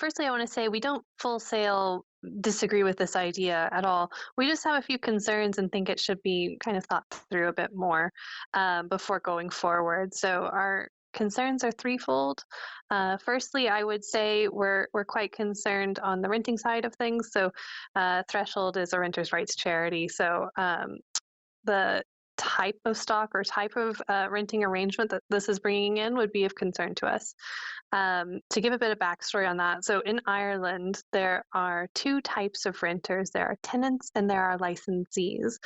firstly, I want to say we don't full sail disagree with this idea at all. We just have a few concerns and think it should be kind of thought through a bit more before going forward. So our concerns are threefold. Firstly, I would say we're quite concerned on the renting side of things. So Threshold is a renters' rights charity. So the type of stock or type of renting arrangement that this is bringing in would be of concern to us. To give a bit of backstory on that, so in Ireland, there are two types of renters. There are tenants and there are licensees.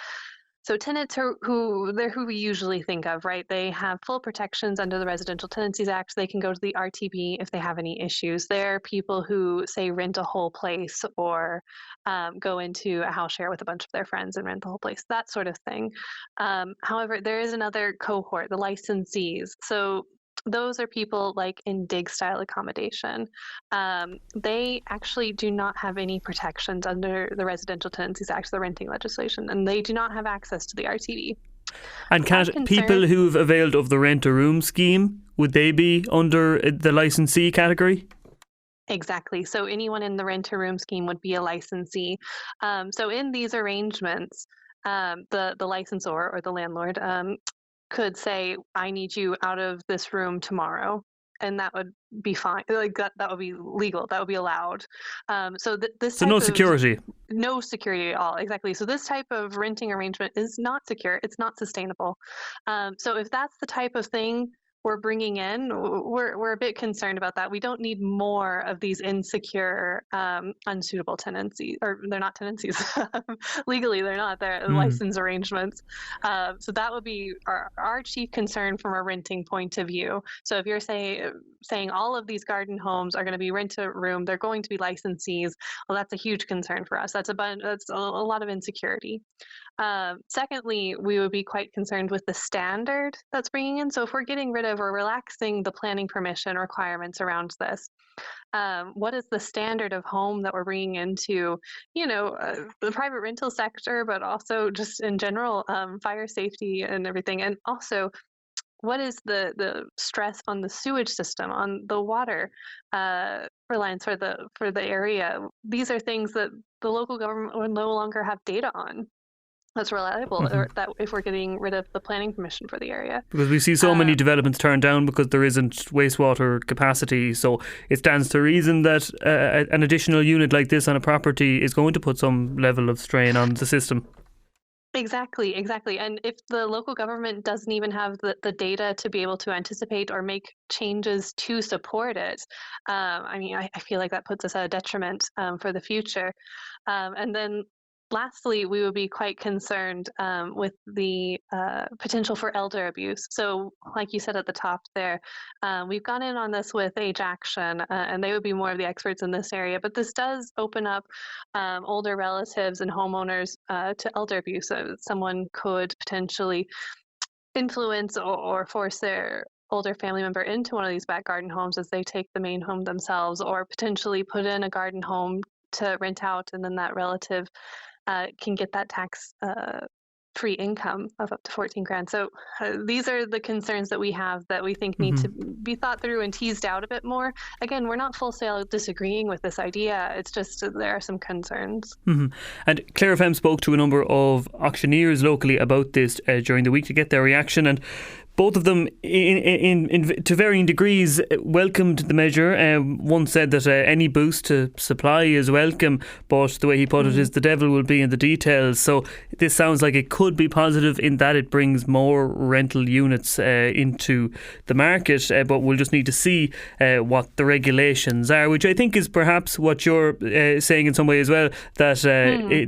So tenants are they're who we usually think of, right? They have full protections under the Residential Tenancies Act. They can go to the RTB if they have any issues. They're people who, say, rent a whole place or go into a house share with a bunch of their friends and rent the whole place, that sort of thing. However, there is another cohort, the licensees. So those are people like in dig style accommodation. They actually do not have any protections under the Residential Tenancies Act, the renting legislation, and they do not have access to the RTD. And Our can concern, people who've availed of the rent a room scheme, would they be under the licensee category? exactly. So anyone in the rent a room scheme would be a licensee. So in these arrangements, the licensor or the landlord could say, I need you out of this room tomorrow. And that would be fine. Like that would be legal. That would be allowed. This So type no of security. no security at all. Exactly. So this type of renting arrangement is not secure. It's not sustainable. So if that's the type of thing we're bringing in, we're a bit concerned about that. We don't need more of these insecure, unsuitable tenancies, or they're not tenancies. Legally, they're not. They're Mm. license arrangements. So that would be our chief concern from a renting point of view. So if you're saying all of these garden homes are going to be rent a room, they're going to be licensees. Well, that's a huge concern for us. That's a lot of insecurity. Secondly, we would be quite concerned with the standard that's bringing in. So if we're getting rid of or relaxing the planning permission requirements around this, what is the standard of home that we're bringing into, the private rental sector, but also just in general, fire safety and everything. And also, what is the stress on the sewage system, on the water reliance for the area? These are things that the local government will no longer have data on that's reliable, Hmm. or that if we're getting rid of the planning permission for the area. Because we see so many Um, developments turned down because there isn't wastewater capacity. So it stands to reason that an additional unit like this on a property is going to put some level of strain on the system. exactly, exactly. And if the local government doesn't even have the data to be able to anticipate or make changes to support it, I feel like that puts us at a detriment for the future. And then lastly, we would be quite concerned with the potential for elder abuse. So, like you said at the top there, we've gone in on this with Age Action, and they would be more of the experts in this area. But this does open up older relatives and homeowners to elder abuse. So someone could potentially influence or force their older family member into one of these back garden homes as they take the main home themselves, or potentially put in a garden home to rent out, and then that relative can get that tax free income of up to 14 grand. So these are the concerns that we have that we think need to Hmm. be thought through and teased out a bit more. Again, we're not full sail disagreeing with this idea. It's just there are some concerns. Hmm. And Clare FM spoke to a number of auctioneers locally about this during the week to get their reaction, and both of them, to varying degrees, welcomed the measure. One said that any boost to supply is welcome, but the way he put it is the devil will be in the details. So this sounds like it could be positive in that it brings more rental units into the market, but we'll just need to see what the regulations are, which I think is perhaps what you're saying in some way as well, that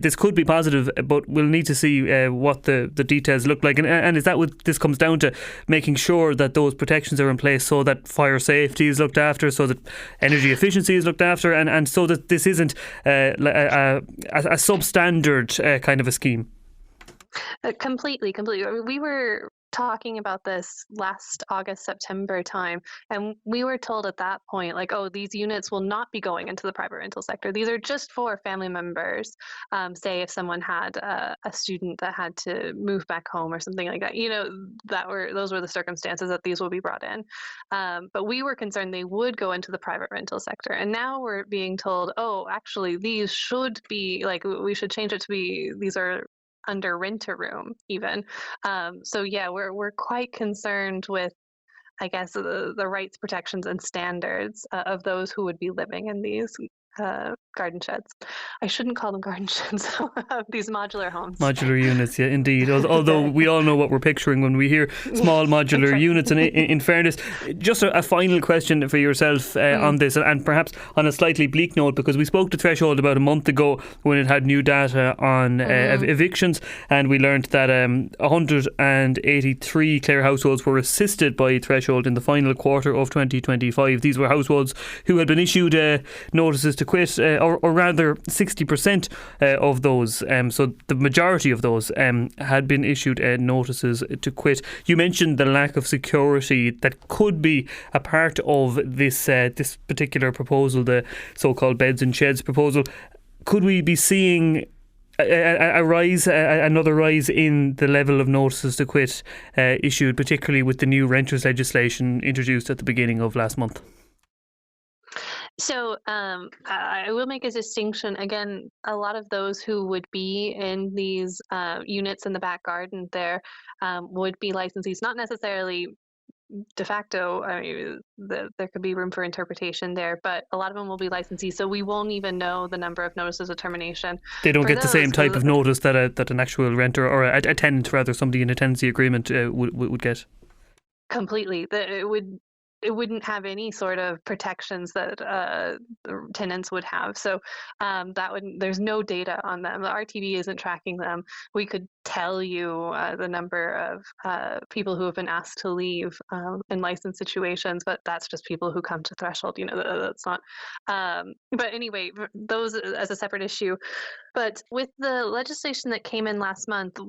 this could be positive, but we'll need to see what the details look like. And is that what this comes down to? Making sure that those protections are in place so that fire safety is looked after, so that energy efficiency is looked after, and so that this isn't a substandard kind of a scheme. Completely. We were talking about this last August, September time, and we were told at that point, like, oh, these units will not be going into the private rental sector. These are just for family members. Say if someone had a student that had to move back home or something like that, those were the circumstances that these will be brought in. But we were concerned they would go into the private rental sector, and now we're being told, oh, actually, these should be like we should change it to be these are under rent a room even. So yeah, we're quite concerned with, I guess, the rights, protections, and standards of those who would be living in these garden sheds. I shouldn't call them garden sheds, these modular homes. Modular units, yeah, indeed. Although we all know what we're picturing when we hear small modular units. And in fairness, just a final question for yourself on this, and perhaps on a slightly bleak note, because we spoke to Threshold about a month ago when it had new data on evictions, and we learned that 183 Clare households were assisted by Threshold in the final quarter of 2025. These were households who had been issued notices to quit, or rather 60% of those. So the majority of those had been issued notices to quit. You mentioned the lack of security that could be a part of this particular proposal, the so-called beds and sheds proposal. Could we be seeing another rise in the level of notices to quit issued, particularly with the new renters legislation introduced at the beginning of last month? So I will make a distinction. Again, a lot of those who would be in these units in the back garden there would be licensees, not necessarily de facto. I mean, there could be room for interpretation there, but a lot of them will be licensees. So we won't even know the number of notices of termination. They don't for get the same type of notice that an actual renter, or a tenant rather, somebody in a tenancy agreement would get. Completely. It wouldn't have any sort of protections that tenants would have. So there's no data on them. The RTB isn't tracking them. We could tell you the number of people who have been asked to leave in licensed situations, but that's just people who come to Threshold. That's not. But anyway, those as a separate issue. But with the legislation that came in last month,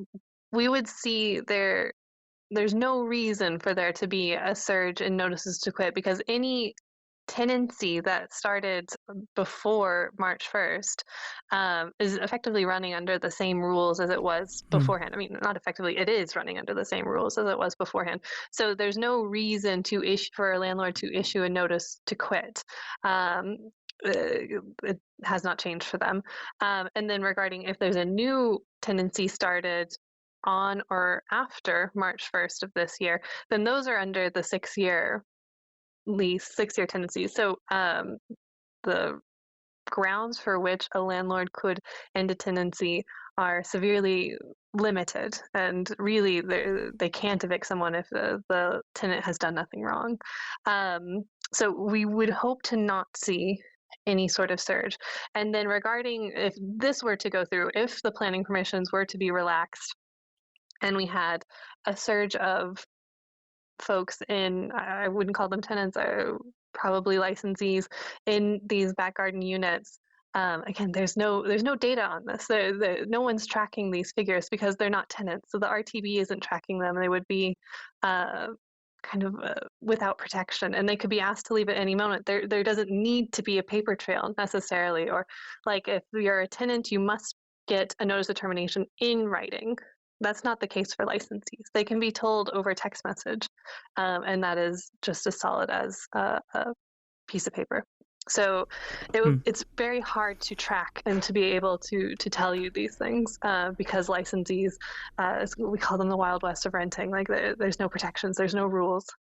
we would see there's no reason for there to be a surge in notices to quit, because any tenancy that started before March 1st is effectively running under the same rules as it was beforehand. I mean, not effectively, it is running under the same rules as it was beforehand. So there's no reason for a landlord to issue a notice to quit. It has not changed for them. And then regarding if there's a new tenancy started on or after March 1st of this year, then those are under the 6-year lease, 6-year tenancies. So the grounds for which a landlord could end a tenancy are severely limited, and really they can't evict someone if the tenant has done nothing wrong. So we would hope to not see any sort of surge. And then regarding if this were to go through, if the planning permissions were to be relaxed, and we had a surge of folks I wouldn't call them tenants, probably licensees in these back garden units. Again, there's no data on this. No one's tracking these figures because they're not tenants. So the RTB isn't tracking them. They would be kind of without protection, and they could be asked to leave at any moment. There doesn't need to be a paper trail necessarily, or like if you're a tenant, you must get a notice of termination in writing. That's not the case for licensees. They can be told over text message, and that is just as solid as a piece of paper. So it's very hard to track and to be able to tell you these things because licensees, we call them the Wild West of renting. Like there's no protections, there's no rules.